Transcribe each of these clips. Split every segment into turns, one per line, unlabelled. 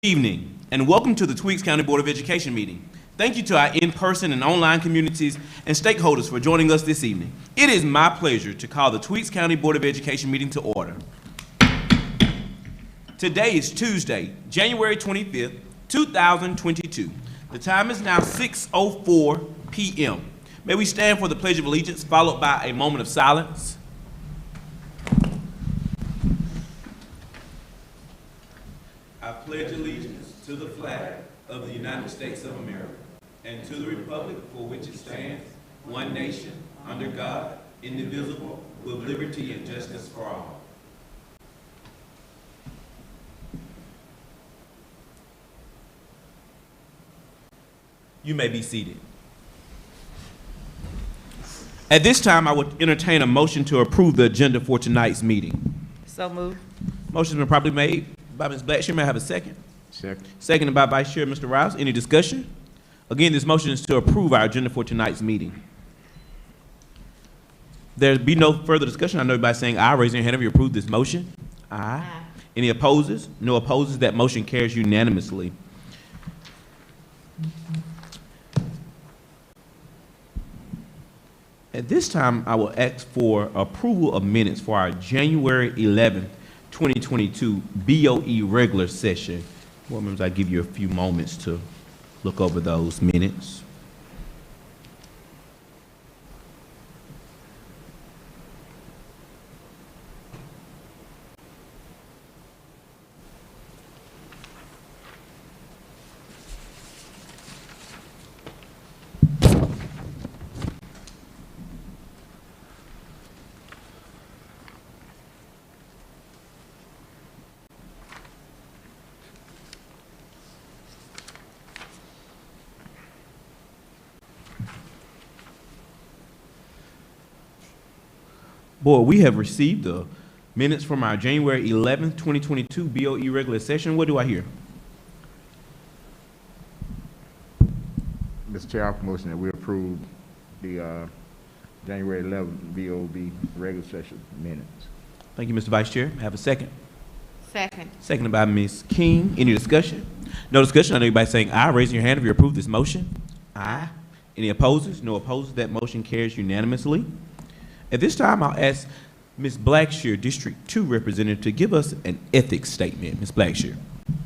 Evening, and welcome to the Tweaks County Board of Education meeting. Thank you to our in-person and online communities and stakeholders for joining us this evening. It is my pleasure to call the Tweaks County Board of Education meeting to order. Today is Tuesday, January 25th, 2022. The time is now 6:04 p.m. May we stand for the Pledge of Allegiance, followed by a moment of silence. I pledge allegiance to the flag of the United States of America and to the republic for which it stands, one nation, under God, indivisible, with liberty and justice for all. You may be seated. At this time, I would entertain a motion to approve the agenda for tonight's meeting.
So moved.
Motion's been properly made by Ms. Blackshear. May I have a second?
Second.
Seconded by Vice Chair Mr. Rouse. Any discussion? Again, this motion is to approve our agenda for tonight's meeting. There be no further discussion. I know everybody saying aye. Raise your hand if you approve this motion. Aye. Any opposes? No opposes. That motion carries unanimously. At this time, I will ask for approval of minutes for our January 11th, 2022 BOE regular session. Board members, I give you a few moments to look over those minutes. Board, we have received the minutes from our January 11th, 2022 BOE regular session. What do I hear?
Mr. Chair, I motion that we approve the January 11th BOB regular session minutes.
Thank you, Mr. Vice Chair. Have a second.
Second.
Seconded by Ms. King. Any discussion? No discussion. I know everybody saying aye. Raise your hand if you approve this motion. Aye. Any opposes? No opposes. That motion carries unanimously. At this time, I'll ask Ms. Blackshear, District 2 representative, to give us an ethics statement. Ms. Blackshear.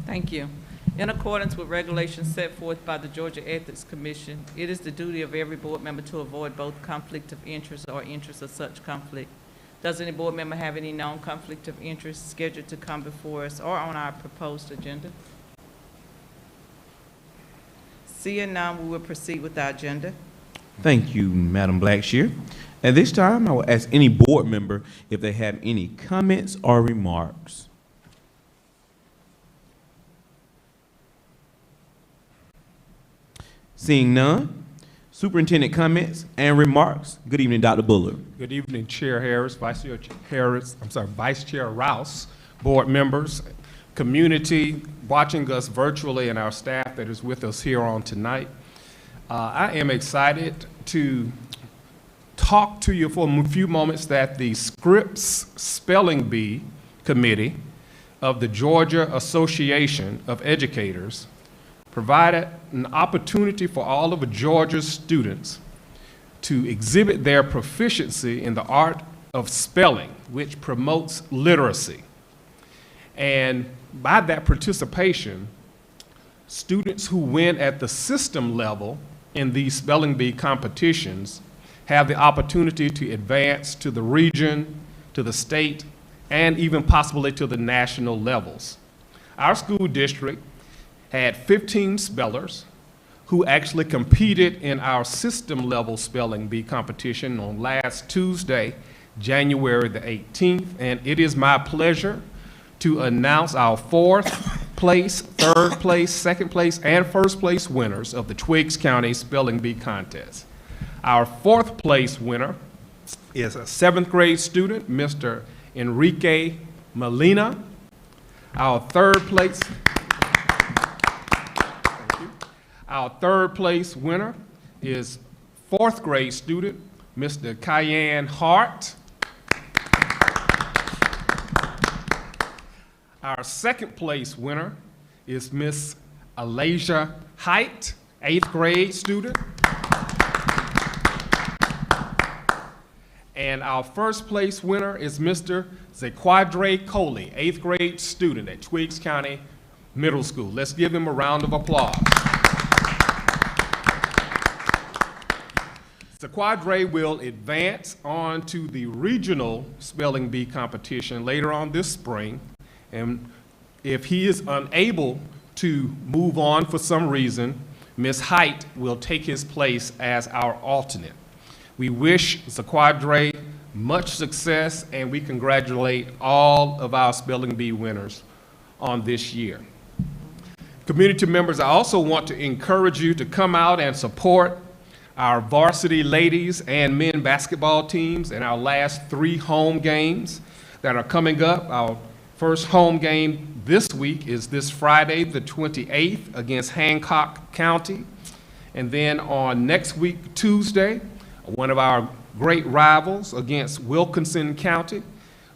Thank you. In accordance with regulations set forth by the Georgia Ethics Commission, it is the duty of every board member to avoid both conflict of interest or interest of such conflict. Does any board member have any known conflict of interest scheduled to come before us or on our proposed agenda? Seeing none, we will proceed with our agenda.
Thank you, Madam Blackshear. At this time, I will ask any board member if they have any comments or remarks. Seeing none, superintendent comments and remarks. Good evening, Dr. Bullard.
Good evening, Chair Harris, Vice Chair Rouse, board members, community watching us virtually, and our staff that is with us here on tonight. I am excited to talk to you for a few moments that the Scripps Spelling Bee Committee of the Georgia Association of Educators provided an opportunity for all of Georgia's students to exhibit their proficiency in the art of spelling, which promotes literacy. And by that participation, students who win at the system level in these spelling bee competitions have the opportunity to advance to the region, to the state, and even possibly to the national levels. Our school district had 15 spellers who actually competed in our system level spelling bee competition on last Tuesday, January the 18th, and it is my pleasure to announce our 4th place, 3rd place, 2nd place, and 1st place winners of the Twiggs County Spelling Bee Contest. Our 4th place winner is a 7th grade student, Mr. Enrique Molina. Our 3rd place, thank you. Our 3rd place winner is 4th grade student, Mr. Cayenne Hart. Our 2nd place winner is Miss Alasia Height, 8th grade student. And our first place winner is Mr. Zequadre Coley, 8th grade student at Twiggs County Middle School. Let's give him a round of applause. Zequadre will advance on to the regional spelling bee competition later on this spring. And if he is unable to move on for some reason, Ms. Height will take his place as our alternate. We wish Zequadre much success, and we congratulate all of our spelling bee winners on this year. Community members, I also want to encourage you to come out and support our varsity ladies and men basketball teams in our last 3 home games that are coming up. Our first home game this week is this Friday, the 28th, against Hancock County. And then on next week, Tuesday, one of our great rivals against Wilkinson County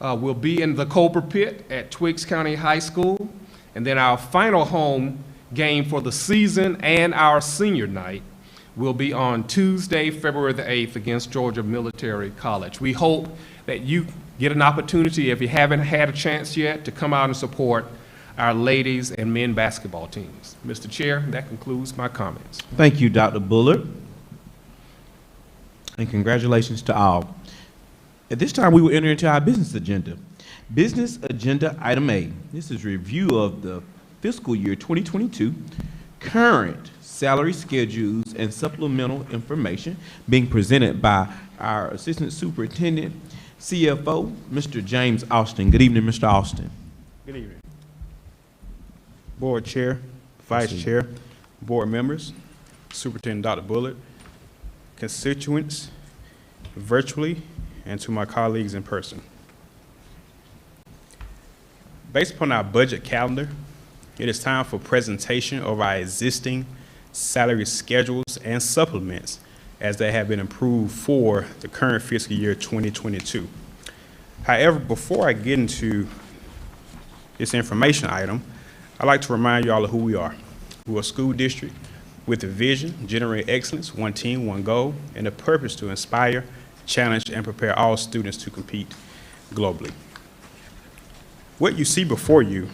will be in the Cobra Pit at Twiggs County High School. And then our final home game for the season and our senior night will be on Tuesday, February the 8th against Georgia Military College. We hope that you get an opportunity, if you haven't had a chance yet, to come out and support our ladies and men basketball teams. Mr. Chair, that concludes my comments.
Thank you, Dr. Bullard. And congratulations to all. At this time, we will enter into our business agenda. Business agenda item A. This is review of the fiscal year 2022 current salary schedules and supplemental information being presented by our Assistant Superintendent, CFO, Mr. James Austin. Good evening, Mr. Austin.
Good evening. Board Chair, Vice Chair, Board members, Superintendent Dr. Bullard, constituents, virtually, and to my colleagues in person. Based upon our budget calendar, it is time for presentation of our existing salary schedules and supplements as they have been approved for the current fiscal year 2022. However, before I get into this information item, I'd like to remind you all of who we are. We're a school district with a vision, generate excellence, one team, one goal, and a purpose to inspire, challenge, and prepare all students to compete globally. What you see before you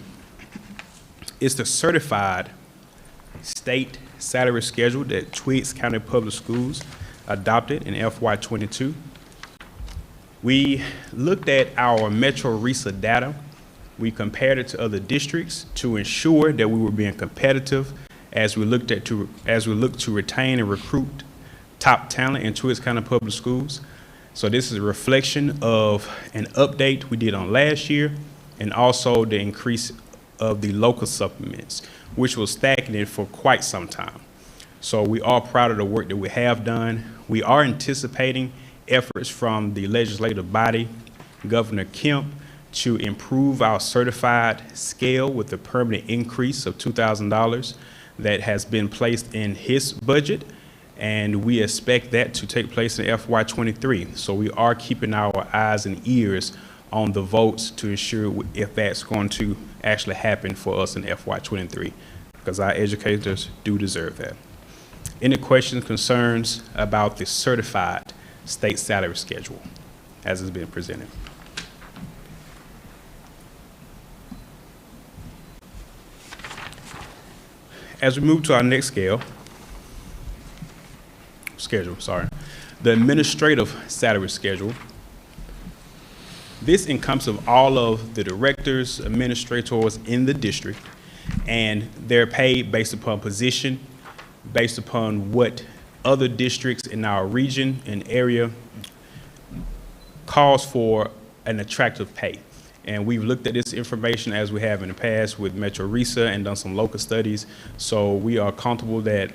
is the certified state salary schedule that Twiggs County Public Schools adopted in FY22. We looked at our Metro RESA data. We compared it to other districts to ensure that we were being competitive as we look to retain and recruit top talent in Twiggs County Public Schools. So this is a reflection of an update we did on last year, and also the increase of the local supplements, which was stagnant for quite some time. So we are proud of the work that we have done. We are anticipating efforts from the legislative body, Governor Kemp, to improve our certified scale with a permanent increase of $2,000 that has been placed in his budget, and we expect that to take place in FY23. So we are keeping our eyes and ears on the votes to ensure if that's going to actually happen for us in FY23, because our educators do deserve that. Any questions, concerns about the certified state salary schedule as it's been presented? As we move to our next schedule, the administrative salary schedule. This encompasses all of the directors, administrators in the district, and they're paid based upon position, based upon what other districts in our region and area calls for an attractive pay. And we've looked at this information as we have in the past with Metro RESA and done some local studies. So we are comfortable that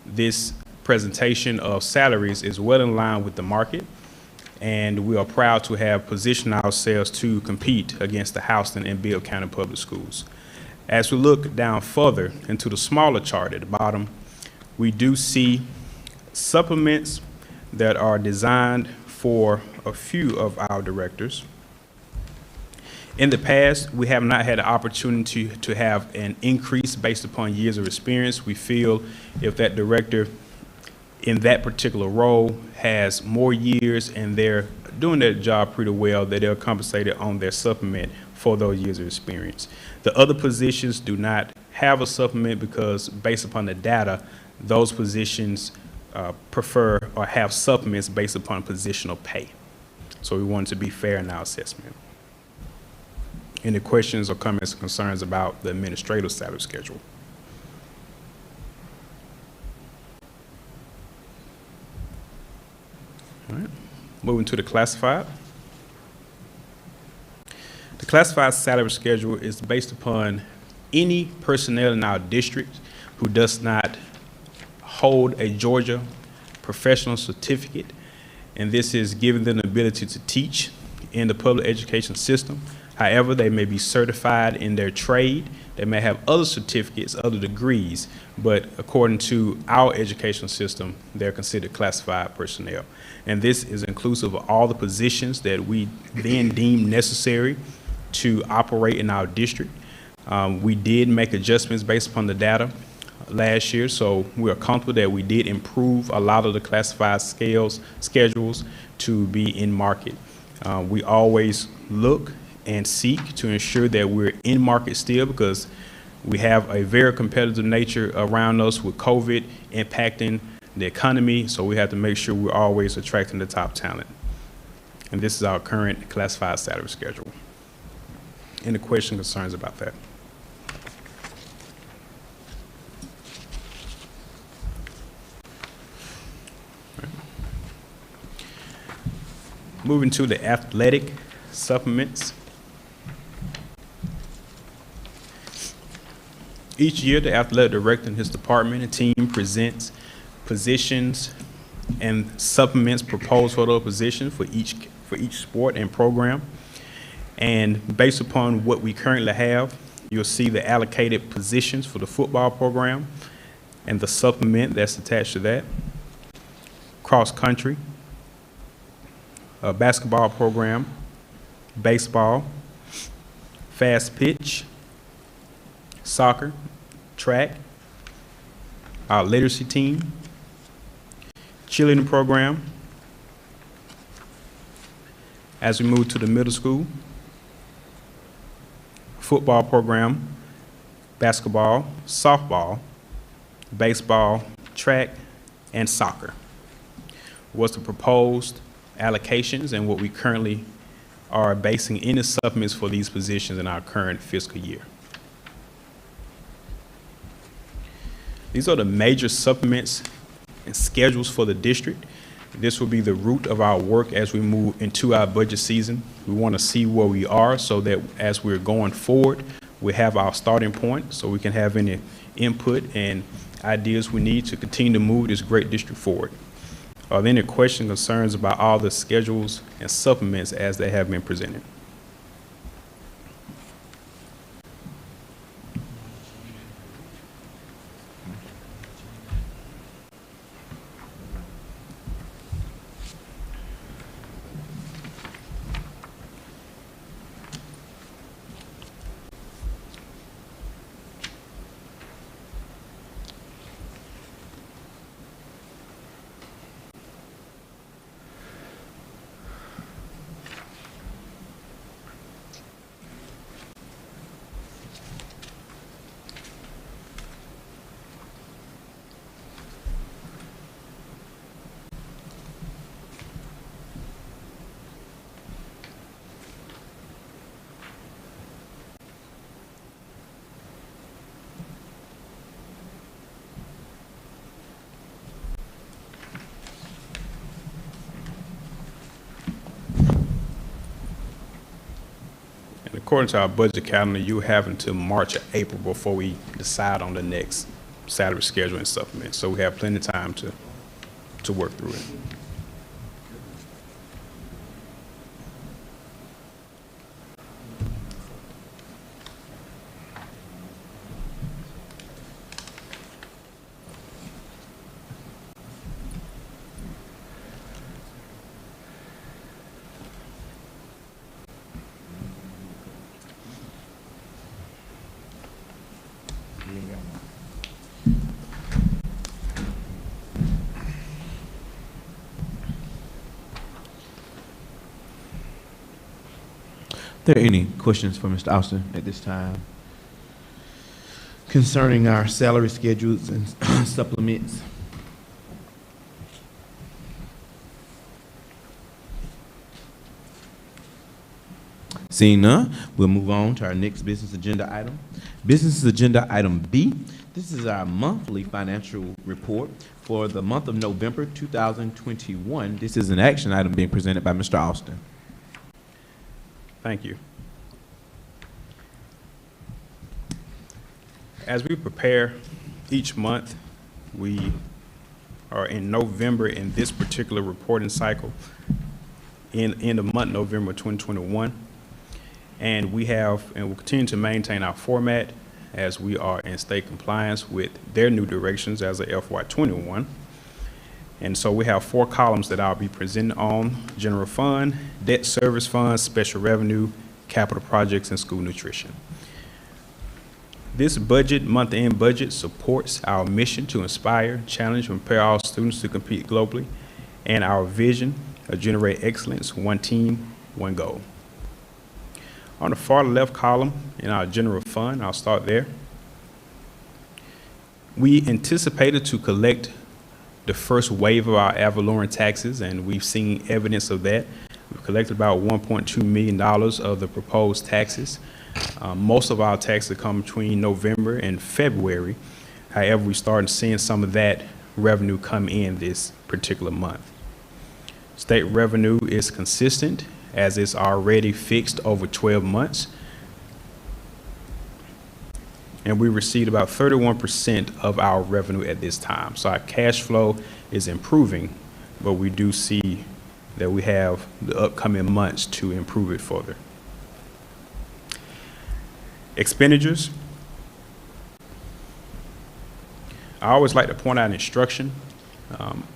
this presentation of salaries is well in line with the market. And we are proud to have positioned ourselves to compete against the Houston and Bibb County Public Schools. As we look down further into the smaller chart at the bottom, we do see supplements that are designed for a few of our directors. In the past, we have not had the opportunity to have an increase based upon years of experience. We feel if that director in that particular role has more years and they're doing their job pretty well, that they're compensated on their supplement for those years of experience. The other positions do not have a supplement because based upon the data, those positions prefer or have supplements based upon positional pay. So we wanted to be fair in our assessment. Any questions or comments or concerns about the administrative salary schedule? All right, moving to the classified. The classified salary schedule is based upon any personnel in our district who does not hold a Georgia professional certificate, and this is giving them the ability to teach in the public education system. However, they may be certified in their trade. They may have other certificates, other degrees, but according to our educational system, they're considered classified personnel. And this is inclusive of all the positions that we then deem necessary to operate in our district. We did make adjustments based upon the data last year, so we are comfortable that we did improve a lot of the classified schedules to be in market. We always look and seek to ensure that we're in market still, because we have a very competitive nature around us with COVID impacting the economy, so we have to make sure we're always attracting the top talent. And this is our current classified salary schedule. Any questions, concerns about that? Moving to the athletic supplements. Each year, the athletic director and his department and team presents positions and supplements proposed for those positions for each sport and program. And based upon what we currently have, you'll see the allocated positions for the football program and the supplement that's attached to that. Cross country, basketball program, baseball, fast pitch, soccer, track, our literacy team, cheerleading program. As we move to the middle school, football program, basketball, softball, baseball, track, and soccer. What's the proposed allocations and what we currently are basing any supplements for these positions in our current fiscal year. These are the major supplements and schedules for the district. This will be the root of our work as we move into our budget season. We want to see where we are so that as we're going forward, we have our starting point so we can have any input and ideas we need to continue to move this great district forward. Are there any questions, concerns about all the schedules and supplements as they have been presented? According to our budget calendar, you have until March or April before we decide on the next salary schedule and supplement. So we have plenty of time to work through it.
There any questions for Mr. Austin at this time concerning our salary schedules and supplements? Seeing none, we'll move on to our next business agenda item. Business agenda item B. This is our monthly financial report for the month of November 2021. This is an action item being presented by Mr. Austin.
Thank you. As we prepare each month, we are in November in this particular reporting cycle in the month November 2021. And we have and will continue to maintain our format as we are in state compliance with their new directions as of FY21. And so we have 4 columns that I'll be presenting on: general fund, debt service fund, special revenue, capital projects, and school nutrition. This budget, month-end budget, supports our mission to inspire, challenge, and prepare all students to compete globally, and our vision of generate excellence, one team, one goal. On the far left column in our general fund, I'll start there. We anticipated to collect the first wave of our ad valorem taxes, and we've seen evidence of that. We've collected about $1.2 million of the proposed taxes. Most of our taxes come between November and February. However, we started seeing some of that revenue come in this particular month. State revenue is consistent, as it's already fixed over 12 months. And we received about 31% of our revenue at this time. So our cash flow is improving, but we do see that we have the upcoming months to improve it further. Expenditures. I always like to point out instruction.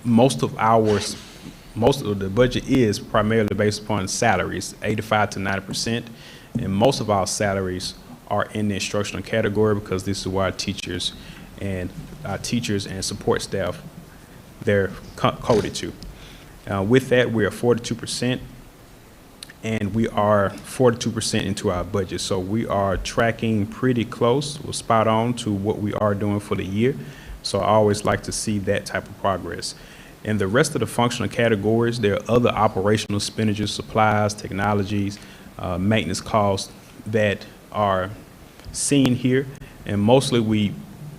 Most of the budget is primarily based upon salaries, 85 to 90%, and most of our salaries are in the instructional category because this is where our teachers and support staff, they're coded to. With that, we are 42%, and we are 42% into our budget. So we are tracking pretty close, we're spot on to what we are doing for the year. So I always like to see that type of progress. In the rest of the functional categories, there are other operational expenditures, supplies, technologies, maintenance costs that are seen here. And mostly we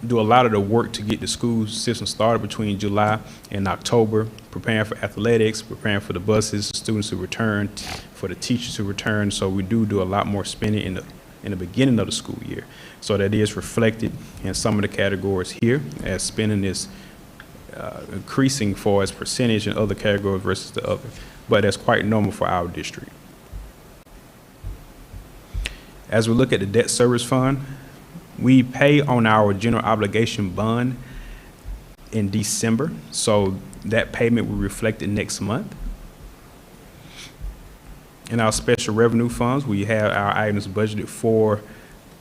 do a lot of the work to get the school system started between July and October, preparing for athletics, preparing for the buses, students who return, for the teachers who return. So we do a lot more spending in the beginning of the school year. So that is reflected in some of the categories here, as spending is increasing for as percentage in other categories versus the other, but that's quite normal for our district. As we look at the debt service fund, we pay on our general obligation bond in December, so that payment will reflect it next month. In our special revenue funds, we have our items budgeted for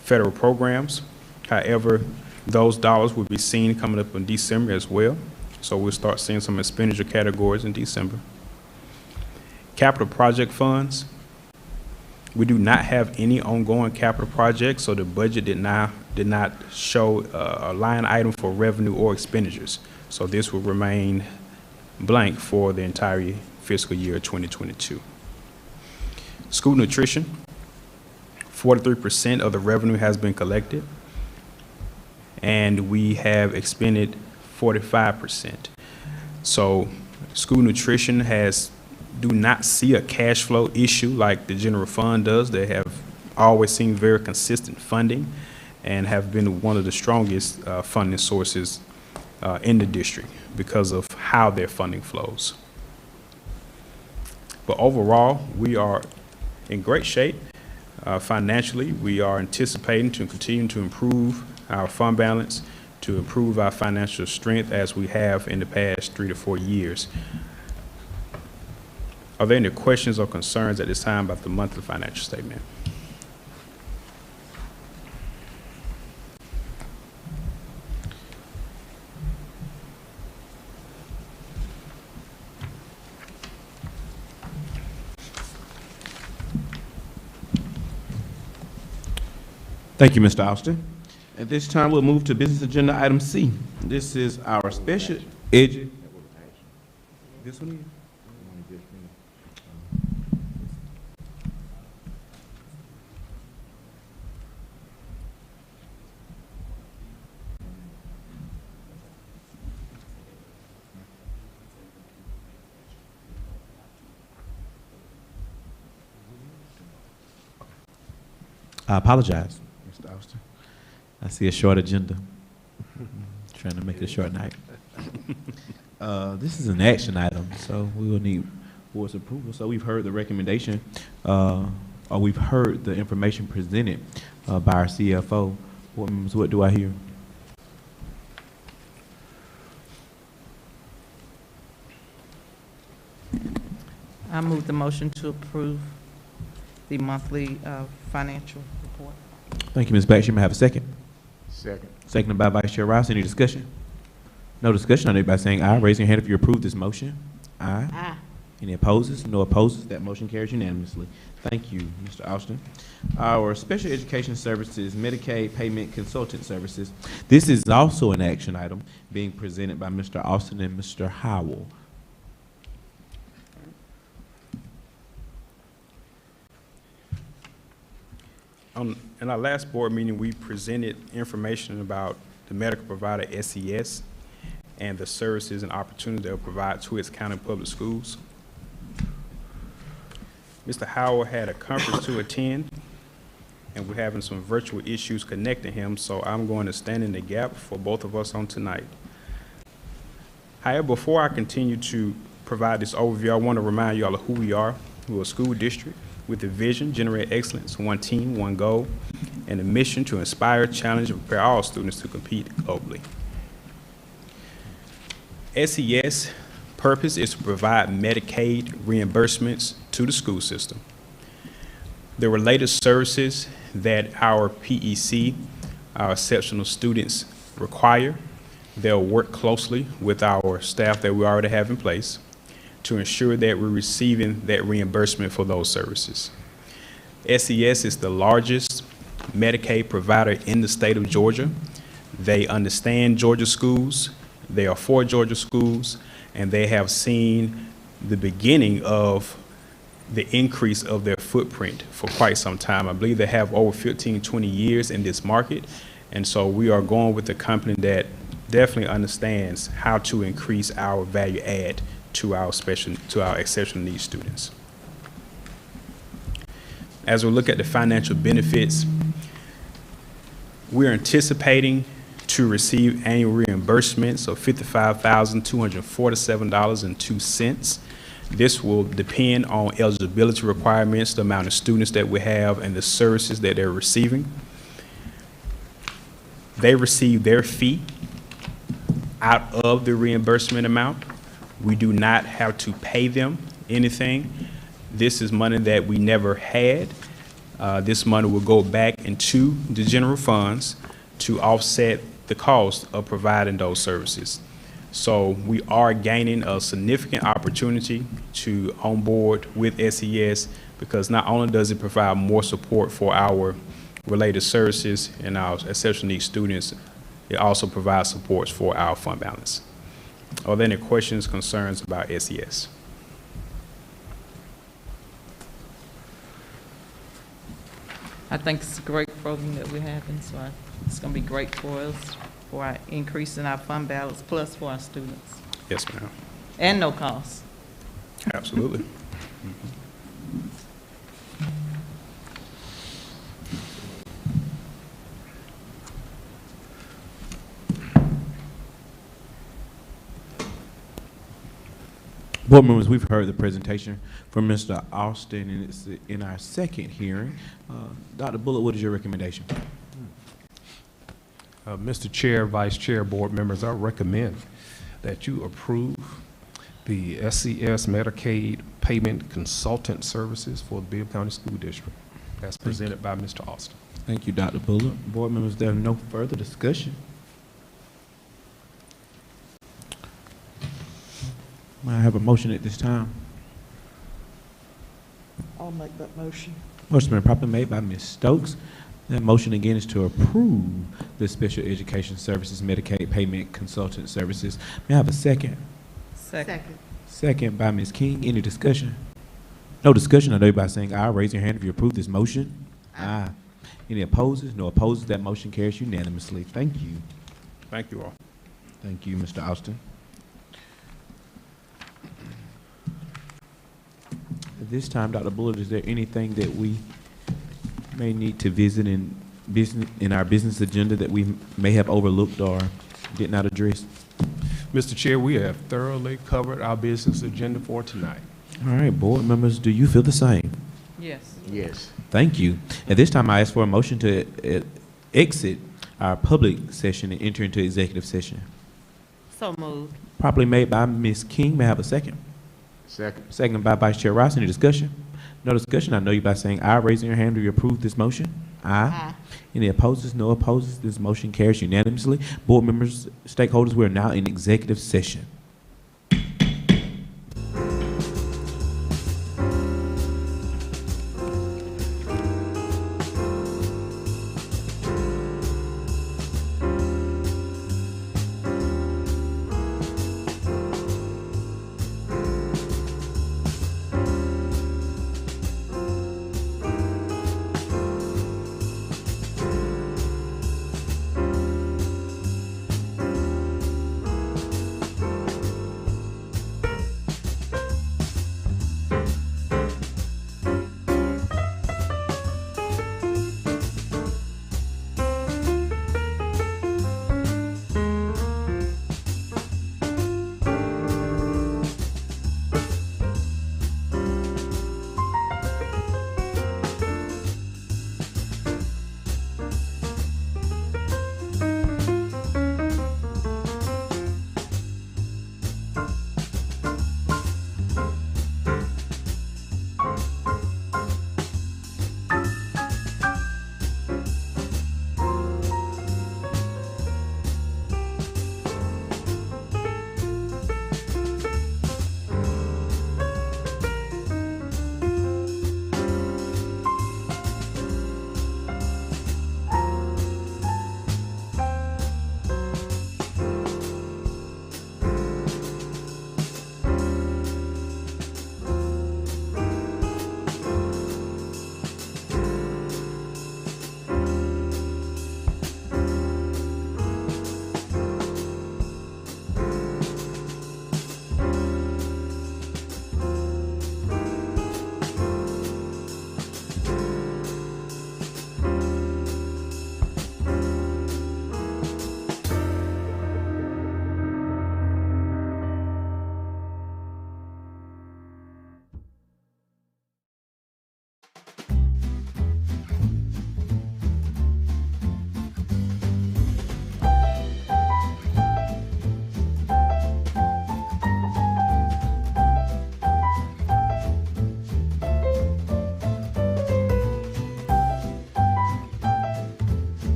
federal programs. However, those dollars will be seen coming up in December as well. So we'll start seeing some expenditure categories in December. Capital project funds. We do not have any ongoing capital projects, so the budget did not show a line item for revenue or expenditures. So this will remain blank for the entire fiscal year 2022. School nutrition. 43% of the revenue has been collected, and we have expended 45%. So school nutrition do not see a cash flow issue like the general fund does. They have always seen very consistent funding and have been one of the strongest funding sources in the district because of how their funding flows. But overall, we are in great shape. Financially, we are anticipating to continue to improve our fund balance, to improve our financial strength as we have in the past 3 to 4 years. Are there any questions or concerns at this time about the monthly financial statement?
Thank you, Mr. Austin. At this time, we'll move to business agenda item C. This is our special edu. This one here? I apologize, Mr. Austin. I see a short agenda. Trying to make it a short night. This is an action item, so we will need board's approval. So we've heard the recommendation, or we've heard the information presented by our CFO. Board members, what do I hear?
I move the motion to approve the monthly financial report.
Thank you, Ms. Baxter. You may have a second.
Second.
Seconded by Vice Chair Rouse. Any discussion? No discussion on it by saying aye. Raise your hand if you approve this motion. Aye.
Aye.
Any opposes? No opposes. That motion carries unanimously. Thank you, Mr. Austin. Our Special Education Services Medicaid Payment Consultant Services. This is also an action item being presented by Mr. Austin and Mr. Howell.
In our last board meeting, we presented information about the medical provider SES and the services and opportunities they'll provide to its county public schools. Mr. Howell had a conference to attend, and we're having some virtual issues connecting him, so I'm going to stand in the gap for both of us on tonight. However, before I continue to provide this overview, I want to remind you all of who we are. We're a school district with a vision, generate excellence, one team, one goal, and a mission to inspire, challenge, and prepare all students to compete globally. SES purpose is to provide Medicaid reimbursements to the school system. The related services that our PEC, our exceptional students, require, they'll work closely with our staff that we already have in place to ensure that we're receiving that reimbursement for those services. SES is the largest Medicaid provider in the state of Georgia. They understand Georgia schools, they are for Georgia schools, and they have seen the beginning of the increase of their footprint for quite some time. I believe they have over 15, 20 years in this market, and so we are going with a company that definitely understands how to increase our value add to our exceptional needs students. As we look at the financial benefits, we're anticipating to receive annual reimbursements of $55,247.02. This will depend on eligibility requirements, the amount of students that we have, and the services that they're receiving. They receive their fee out of the reimbursement amount. We do not have to pay them anything. This is money that we never had. This money will go back into the general funds to offset the cost of providing those services. So we are gaining a significant opportunity to onboard with SES, because not only does it provide more support for our related services and our exceptional needs students, it also provides supports for our fund balance. Are there any questions, concerns about SES?
I think it's a great program that we're having, so it's going to be great for us, for our increase in our fund balance, plus for our students.
Yes, ma'am.
And no cost.
Absolutely.
Board members, we've heard the presentation from Mr. Austin, and it's in our second hearing. Dr. Bullock, what is your recommendation?
Mr. Chair, Vice Chair, Board members, I recommend that you approve the SCS Medicaid Payment Consultant Services for the Bibb County School District as presented by Mr. Austin.
Thank you, Dr. Bullock. Board members, there are no further discussion. May I have a motion at this time?
I'll make that motion.
Motion been properly made by Ms. Stokes, That motion again is to approve the Special Education Services Medicaid Payment Consultant Services. May I have a second?
Second.
Second by Ms. King. Any discussion? No discussion. I know you by saying aye. Raise your hand if you approve this motion. Aye. Any opposers? No opposers. That motion carries unanimously. Thank you.
Thank you all.
Thank you, Mr. Austin. At this time, Dr. Bullard, is there anything that we may need to visit in our business agenda that we may have overlooked or did not address?
Mr. Chair, we have thoroughly covered our business agenda for tonight.
All right, board members, do you feel the same?
Yes.
Yes.
Thank you. At this time, I ask for a motion to exit our public session and enter into executive session.
So moved.
Properly made by Ms. King. May I have a second?
Second.
Second by Vice Chair Ross. Any discussion? No discussion. I know you by saying aye. Raising your hand. Do you approve this motion? Aye. Any opposers? No opposers. This motion carries unanimously. Board members, stakeholders, we are now in executive session.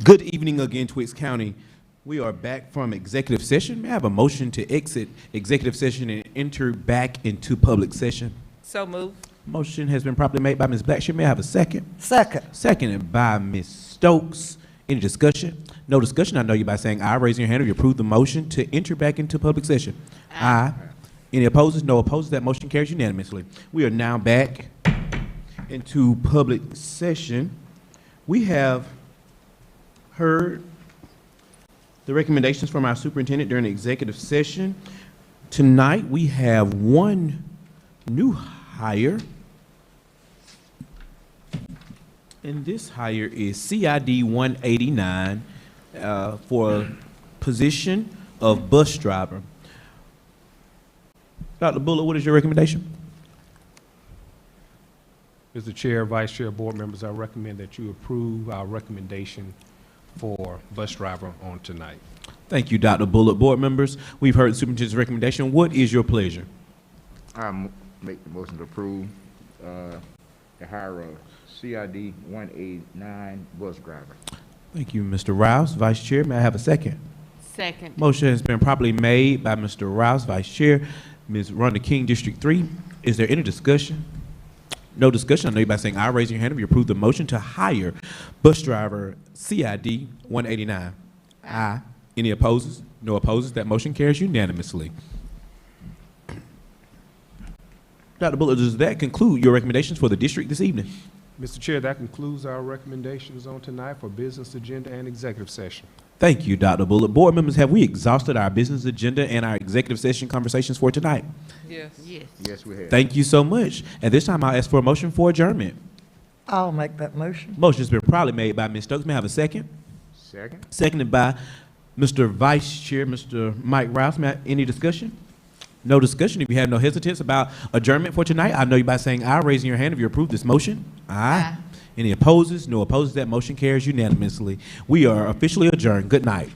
Good evening again, Twiggs County. We are back from executive session. May I have a motion to exit executive session and enter back into public session?
So move.
Motion has been properly made by Ms. Blackshear. May I have a second?
Second.
Seconded by Ms. Stokes. Any discussion? No discussion. I know you by saying aye. Raise your hand if you approve the motion to enter back into public session. Aye. Any opposers? No opposers. That motion carries unanimously. We are now back into public session. We have heard the recommendations from our superintendent during the executive session. Tonight, we have one new hire. And this hire is CID 189 for a position of bus driver. Dr. Bullock, what is your recommendation?
Mr. Chair, Vice Chair, Board members, I recommend that you approve our recommendation for bus driver on tonight.
Thank you, Dr. Bullock. Board members, we've heard the superintendent's recommendation. What is your pleasure?
Make the motion to approve, the hire of CID 189 bus driver.
Thank you, Mr. Rouse. Vice Chair, may I have a second?
Second.
Motion has been properly made by Mr. Rouse, Vice Chair. Ms. Rhonda King, District 3. Is there any discussion? No discussion. I know you by saying aye. Raise your hand if you approve the motion to hire bus driver CID 189. Aye. Any opposers? No opposers. That motion carries unanimously. Dr. Bullock, does that conclude your recommendations for the district this evening?
Mr. Chair, that concludes our recommendations on tonight for business agenda and executive session.
Thank you, Dr. Bullock. Board members, have we exhausted our business agenda and our executive session conversations for tonight?
Yes. Yes.
Yes, we have.
Thank you so much. At this time, I'll ask for a motion for adjournment.
I'll make that motion.
Motion's been probably made by Ms. Stokes. May I have a second?
Second?
Seconded by Mr. Vice Chair, Mr. Mike Rouse. Any discussion? No discussion. If you have no hesitance about adjournment for tonight, I know you by saying aye, raising your hand if you approve this motion. Aye. Any opposers? No opposers. That motion carries unanimously. We are officially adjourned. Good night.